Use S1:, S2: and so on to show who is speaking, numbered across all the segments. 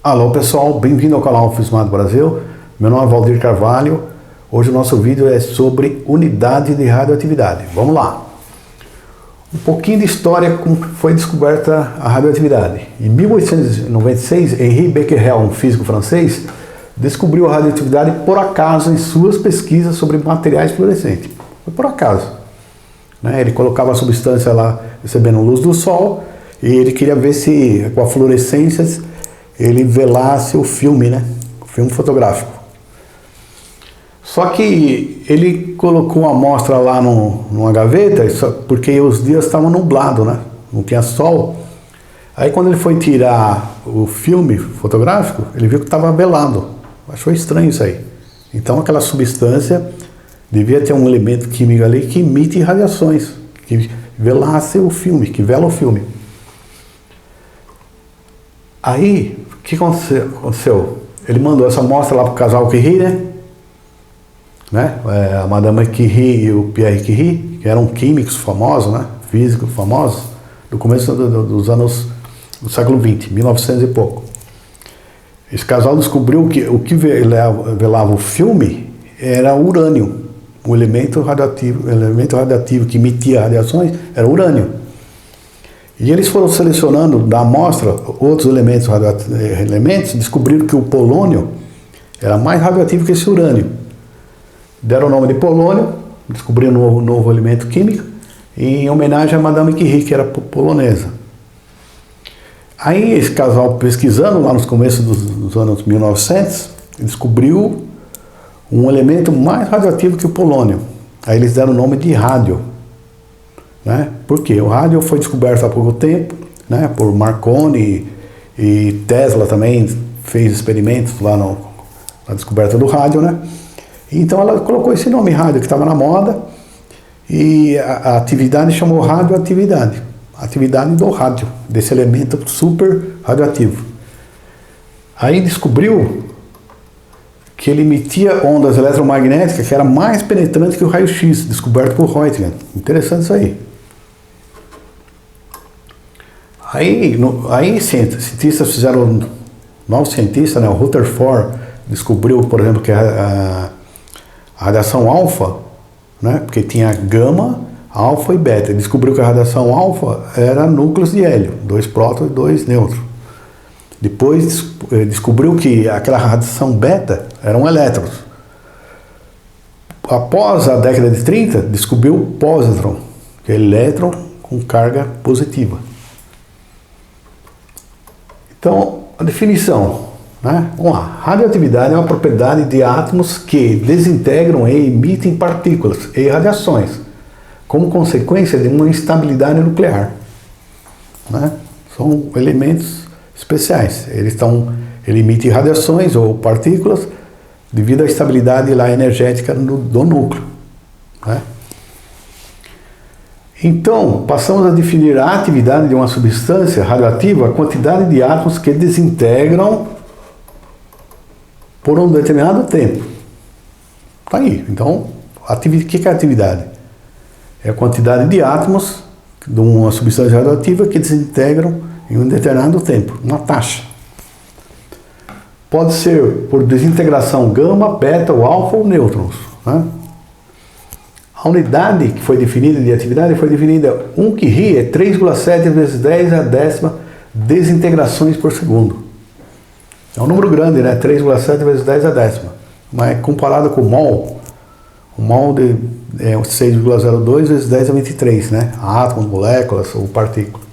S1: Alô pessoal, bem-vindo ao canal Fismado Brasil. Meu nome é Valdir Carvalho. Hoje o nosso vídeo é sobre unidade de radioatividade. Vamos lá. Um pouquinho de história como foi descoberta a radioatividade. Em 1896, Henri Becquerel, um físico francês, descobriu a radioatividade por acaso em suas pesquisas sobre materiais fluorescentes. Foi por acaso. Ele colocava a substância lá recebendo luz do sol e ele queria ver se com a fluorescência ele velasse o filme, o filme fotográfico. Só que ele colocou a amostra lá numa gaveta, porque os dias estavam nublados, não tinha sol. Aí quando ele foi tirar o filme fotográfico, ele viu que estava velado. Achou estranho isso aí. Então aquela substância devia ter um elemento químico ali que emite radiações, que velasse o filme, que vela o filme. Aí, o que aconteceu? Ele mandou essa amostra lá para o casal Curie, a Madame Curie e o Pierre Curie, que eram químicos famosos, físicos famosos, do começo dos anos do século XX, 1900 e pouco. Esse casal descobriu que o que velava o filme era o urânio, o elemento radioativo que emitia radiações era o urânio. E eles foram selecionando da amostra outros elementos, descobriram que o polônio era mais radioativo que esse urânio. Deram o nome de polônio, descobriram um novo elemento químico, em homenagem a Madame Curie, que era polonesa. Aí esse casal, pesquisando lá nos começos dos anos 1900, descobriu um elemento mais radioativo que o polônio. Aí eles deram o nome de rádio. Por quê? O rádio foi descoberto há pouco tempo, por Marconi e Tesla também fez experimentos lá na descoberta do rádio, Então ela colocou esse nome rádio que estava na moda e a atividade chamou radioatividade, atividade do rádio, desse elemento super radioativo. Aí descobriu que ele emitia ondas eletromagnéticas que era mais penetrante que o raio-x, descoberto por Röntgen. Interessante isso aí. Aí cientistas fizeram, novos cientistas, o Rutherford descobriu, por exemplo, que a radiação alfa, porque tinha gama, alfa e beta. Ele descobriu que a radiação alfa era núcleos de hélio, 2 prótons e 2 nêutrons. Depois descobriu que aquela radiação beta eram elétrons. Após a década de 30, descobriu o pósitron, que é elétron com carga positiva. Então, a definição, Vamos lá. Radioatividade é uma propriedade de átomos que desintegram e emitem partículas e radiações, como consequência de uma instabilidade nuclear. São elementos especiais. Ele emite radiações ou partículas devido à estabilidade lá energética do núcleo. Então, passamos a definir a atividade de uma substância radioativa, a quantidade de átomos que desintegram por um determinado tempo. Está aí. Então, o que é a atividade? É a quantidade de átomos de uma substância radioativa que desintegram em um determinado tempo, uma taxa. Pode ser por desintegração gama, beta, ou alfa ou nêutrons. A unidade que foi definida de atividade foi definida 1 Curie é 3,7 vezes 10 a décima desintegrações por segundo. É um número grande, 3,7 vezes 10 a décima. Mas comparado com o mol é 6,02 vezes 10 a 23, átomos, moléculas ou partículas,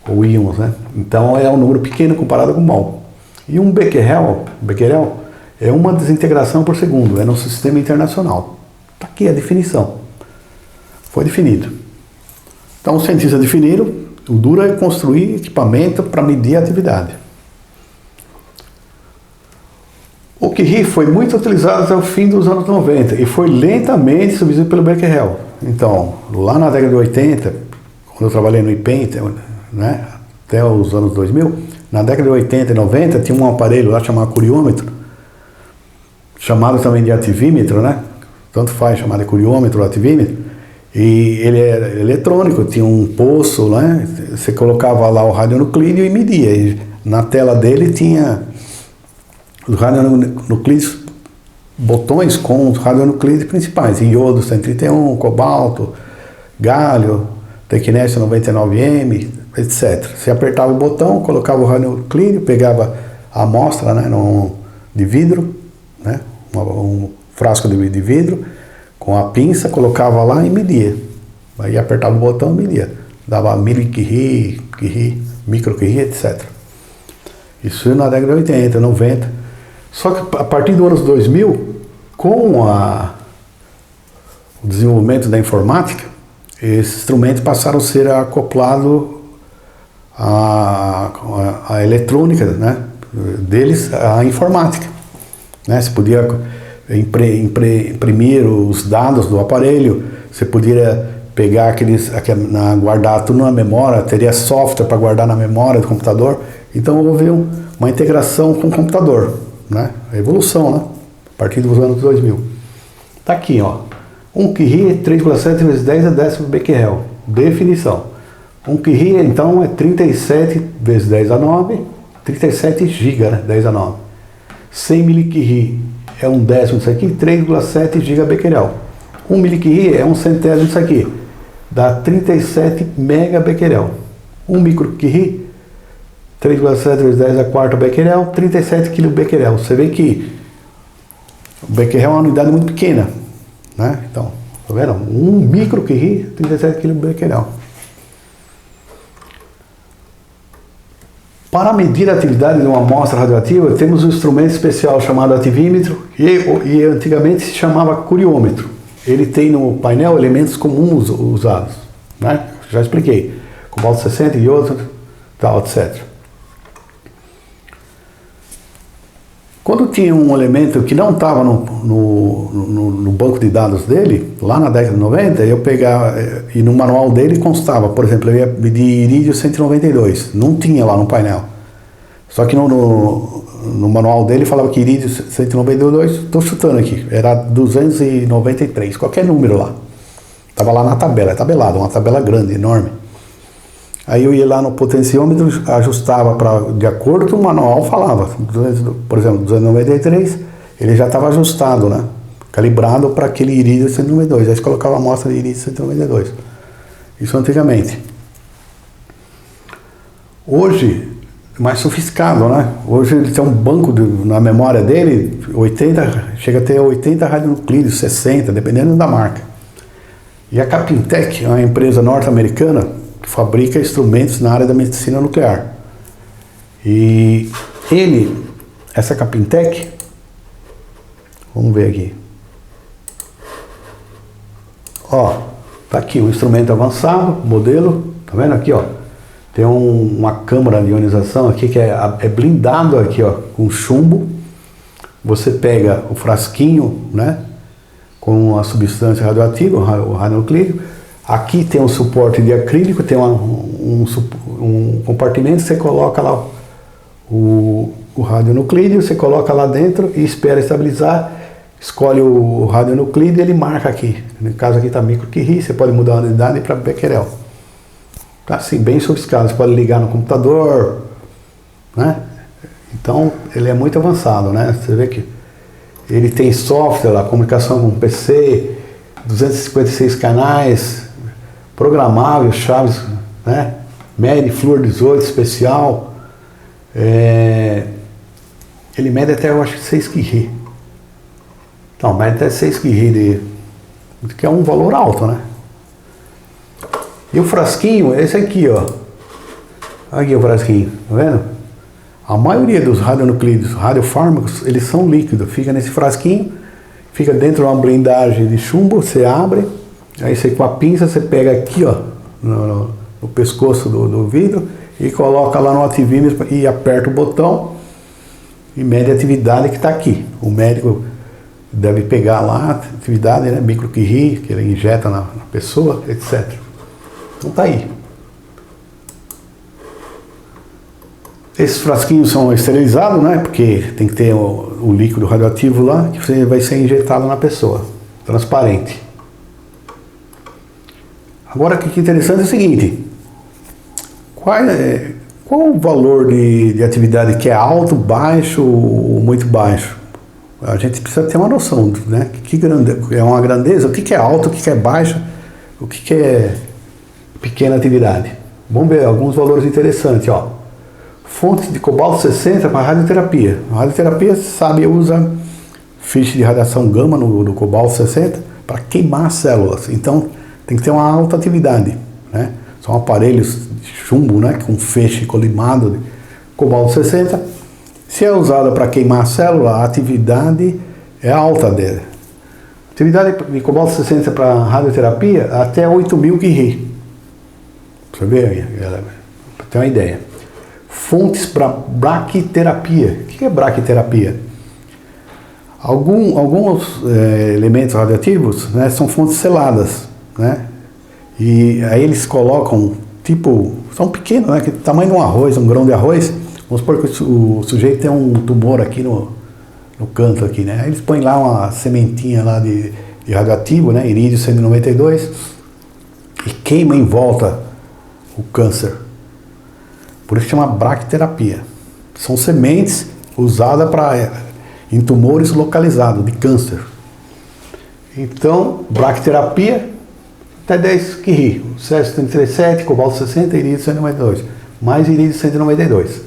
S1: ou íons, Então é um número pequeno comparado com o mol. E um Becquerel é uma desintegração por segundo, é no sistema internacional. Está aqui a definição. Foi definido. Então os cientistas definiram, o duro é construir equipamento para medir a atividade. O Curie foi muito utilizado até o fim dos anos 90 e foi lentamente substituído pelo Becquerel. Então, lá na década de 80, quando eu trabalhei no IPEM, até os anos 2000, na década de 80 e 90 tinha um aparelho lá chamado curiômetro, chamado também de ativímetro, tanto faz chamar de curiômetro ou ativímetro, e ele era eletrônico, tinha um poço, você colocava lá o radionuclídeo e media, e na tela dele tinha os radionuclídeos, botões com os radionuclídeos principais, iodo 131, cobalto, gálio, tecnésio 99M, etc. Você apertava o botão, colocava o radionuclídeo, pegava a amostra, né, de vidro, né, um frasco de vidro, com a pinça, colocava lá e media. Aí apertava o botão e media. Dava milicurie, microcurie, etc. Isso na década de 80, 90. Só que a partir dos anos 2000, com o desenvolvimento da informática, esses instrumentos passaram a ser acoplados à eletrônica, né, deles, à informática. Né? Você podia imprimir os dados do aparelho, você podia pegar guardar tudo na memória, teria software para guardar na memória do computador. Então houve uma integração com o computador, né? A evolução, né? A partir dos anos 2000. Tá aqui, ó. 1 Curie 3,7 vezes 10 a décimo becquerel. Definição. 1 Curie, então, é 37 vezes 10 a 9, 37 GB, né? 10 a 9. 100 milicurie é 1/10 disso aqui, 3,7 gigabecquerel. 1 milicurie é 1/100 disso aqui, dá 37 megabecquerel. 1 microcurie, 3,7 vezes 10 a quarta becquerel, 37 kilobecquerel. Você vê que o becquerel é uma unidade muito pequena, né? Então, tá vendo? 1 microcurie, 37 kilobecquerel. Para medir a atividade de uma amostra radioativa, temos um instrumento especial chamado ativímetro e antigamente se chamava curiômetro. Ele tem no painel elementos comuns usados, né? Já expliquei. Cobalto 60, iodo, tal, etc. Quando tinha um elemento que não estava no banco de dados dele, lá na década de 90, eu pegava, e no manual dele constava, por exemplo, eu ia medir irídio 192, não tinha lá no painel. Só que no manual dele falava que irídio 192, estou chutando aqui, era 293, qualquer número lá. Estava lá na tabela, é tabelado, uma tabela grande, enorme. Aí eu ia lá no potenciômetro, ajustava de acordo com o manual falava. Por exemplo, 293, ele já estava ajustado, né? Calibrado para aquele irídio 192. Aí você colocava a amostra de irídio 192. Isso antigamente. Hoje, mais sofisticado, né? Hoje ele tem um banco na memória dele, 80, chega a ter 80 radionuclídeos, 60, dependendo da marca. E a Capintec é uma empresa norte-americana que fabrica instrumentos na área da medicina nuclear. E essa Capintec, vamos ver aqui. Ó, tá aqui um instrumento avançado, modelo, tá vendo aqui, ó? Tem uma câmara de ionização aqui que é blindado aqui, ó, com chumbo. Você pega o frasquinho, né, com a substância radioativa, o radionuclídeo. Aqui tem um suporte de acrílico, tem um compartimento, você coloca lá o radionuclídeo, você coloca lá dentro e espera estabilizar, escolhe o radionuclídeo e ele marca aqui. No caso aqui está microcurie, você pode mudar a unidade para becquerel. Tá assim, bem sofisticado, você pode ligar no computador, né? Então ele é muito avançado, né? Você vê que ele tem software, a comunicação com o PC, 256 canais, programável, chaves, né? Mede flúor 18 especial. Ele mede até, eu acho, 6 Curie. Então, mede até 6 Curie, que é um valor alto, né? E o frasquinho é esse aqui, ó. Aqui o frasquinho, tá vendo? A maioria dos radionuclídeos, radiofármacos, eles são líquidos. Fica nesse frasquinho, fica dentro de uma blindagem de chumbo, você abre, aí você com a pinça, você pega aqui, ó, no pescoço do vidro e coloca lá no ativímetro e aperta o botão e mede a atividade que está aqui. O médico deve pegar lá a atividade, né, microcurie, que ele injeta na pessoa, etc. Então tá aí. Esses frasquinhos são esterilizados, né? Porque tem que ter o líquido radioativo lá, que vai ser injetado na pessoa. Transparente. Agora, o que é interessante é o seguinte. Qual o valor de atividade que é alto, baixo ou muito baixo? A gente precisa ter uma noção, né? É uma grandeza? O que é alto, o que é baixo, o que é pequena atividade? Vamos ver alguns valores interessantes, ó. Fontes de cobalto 60 para radioterapia. A radioterapia, sabe, usa feixe de radiação gama no cobalto 60 para queimar células. Então, tem que ter uma alta atividade, né? São aparelhos de chumbo, né, com feixe colimado de cobalto 60. Se é usada para queimar a célula, a atividade é alta dele. Atividade de cobalto 60 para radioterapia até 8.000 curie. Você vê, galera? Para ter uma ideia. Fontes para braquiterapia. O que é braquiterapia? Alguns elementos radioativos, né, são fontes seladas, né? E aí eles colocam, tipo, são pequenos, né? Que tamanho de um arroz, um grão de arroz. Vamos supor que o sujeito tem um tumor aqui no canto aqui, né? Aí eles põem lá uma sementinha lá de radioativo, né? Irídio 192, e queima em volta o câncer. Por isso chama braquiterapia. São sementes usadas em tumores localizados de câncer. Então, braquiterapia até 10 curie. Césio 137, cobalto 60, irídio 192. Mais irídio 192.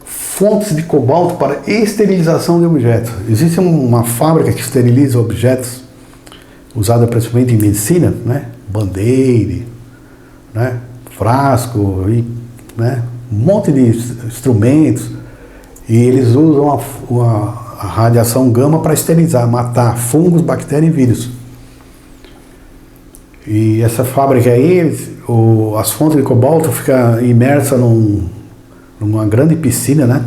S1: Fontes de cobalto para esterilização de objetos. Existe uma fábrica que esteriliza objetos usada principalmente em medicina, né? Band-aid, né? Frasco, né? Um monte de instrumentos. E eles usam a radiação gama para esterilizar, matar fungos, bactérias e vírus. E essa fábrica aí, as fontes de cobalto ficam imersas numa grande piscina, né?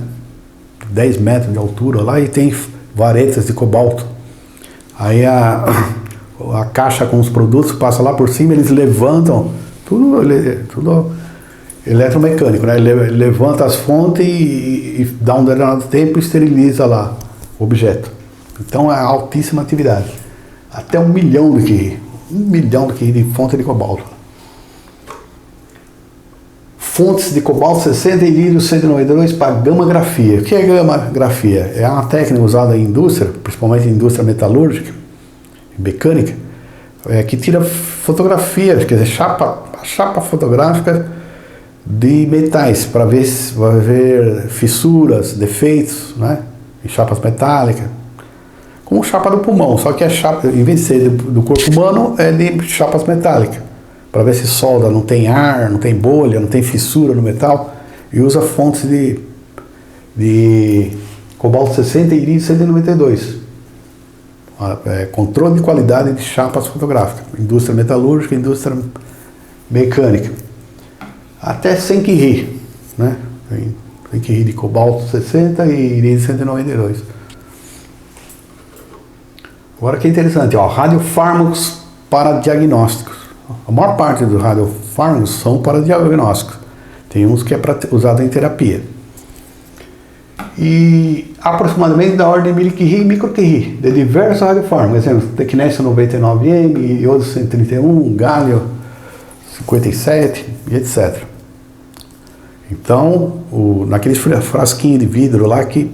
S1: 10 metros de altura lá, e tem varetas de cobalto. Aí a caixa com os produtos passa lá por cima, eles levantam, tudo eletromecânico, né? Ele levanta as fontes e dá um determinado tempo e esteriliza lá o objeto. Então é altíssima atividade. Até 1 milhão de curie. 1 milhão de curie de fonte de cobalto. Fontes de cobalto 60 e irídio 192 para gamma-grafia. O que é gamma-grafia? É uma técnica usada em indústria, principalmente em indústria metalúrgica e mecânica, que tira fotografias, quer dizer, chapa fotográfica de metais para ver fissuras, defeitos, né? Em chapas metálicas. Como chapa do pulmão, só que a chapa, em vez de ser do corpo humano, é de chapas metálicas. Para ver se solda, não tem ar, não tem bolha, não tem fissura no metal. E usa fontes de cobalto 60 e irídio 192. Controle de qualidade de chapas fotográficas. Indústria metalúrgica, indústria mecânica. Até 100 curie, né? 100 curie de cobalto 60 e irídio 192. Agora que é interessante, ó, radiofármacos para diagnósticos. A maior parte dos radiofármacos são para diagnósticos. Tem uns que é usado em terapia. E aproximadamente da ordem de milicurie e microcurie, de diversos radiofármacos. Por exemplo, tecnécio 99M, iodo 131, gálio 57 e etc. Então, naqueles frasquinhos de vidro lá que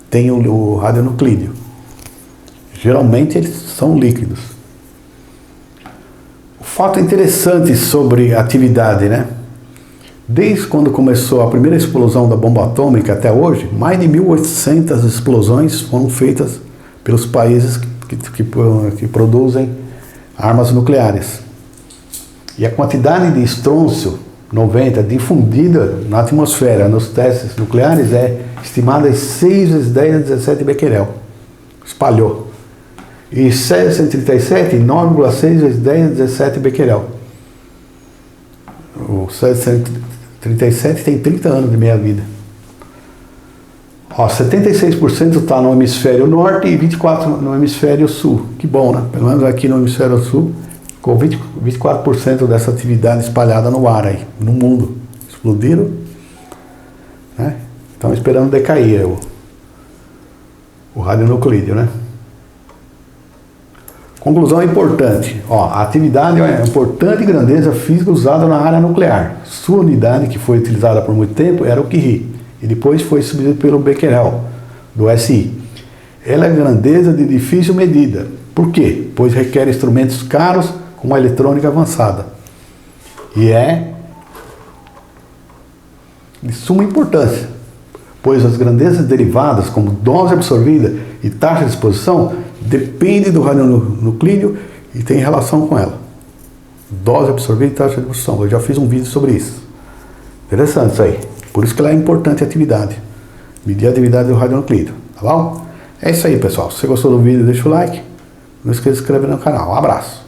S1: tem o radionuclídeo. Geralmente eles são líquidos. O fato interessante sobre a atividade, né? Desde quando começou a primeira explosão da bomba atômica até hoje, mais de 1.800 explosões foram feitas pelos países que produzem armas nucleares. E a quantidade de estrôncio 90 difundida na atmosfera nos testes nucleares é estimada em 6 vezes 10 a 17 becquerel. Espalhou. E Césio 137, 9,6 vezes 10 a 17 becquerel. O Césio 137 tem 30 anos de meia-vida. 76% está no hemisfério norte e 24% no hemisfério sul. Que bom, né? Pelo menos aqui no hemisfério sul, com 24% dessa atividade espalhada no ar aí, no mundo. Explodiram, né? Estão esperando decair o radionuclídeo, né? Conclusão importante. Ó, a atividade é importante grandeza física usada na área nuclear. Sua unidade, que foi utilizada por muito tempo, era o Curie, e depois foi substituída pelo Becquerel, do SI. Ela é grandeza de difícil medida. Por quê? Pois requer instrumentos caros com uma eletrônica avançada. E é de suma importância, pois as grandezas derivadas, como dose absorvida e taxa de exposição, dependem do radionuclídeo e tem relação com ela. Dose absorvida e taxa de exposição. Eu já fiz um vídeo sobre isso. Interessante isso aí. Por isso que ela é importante a atividade. Medir a atividade do radionuclídeo. Tá bom? É isso aí, pessoal. Se você gostou do vídeo, deixa o like. Não esqueça de se inscrever no canal. Um abraço.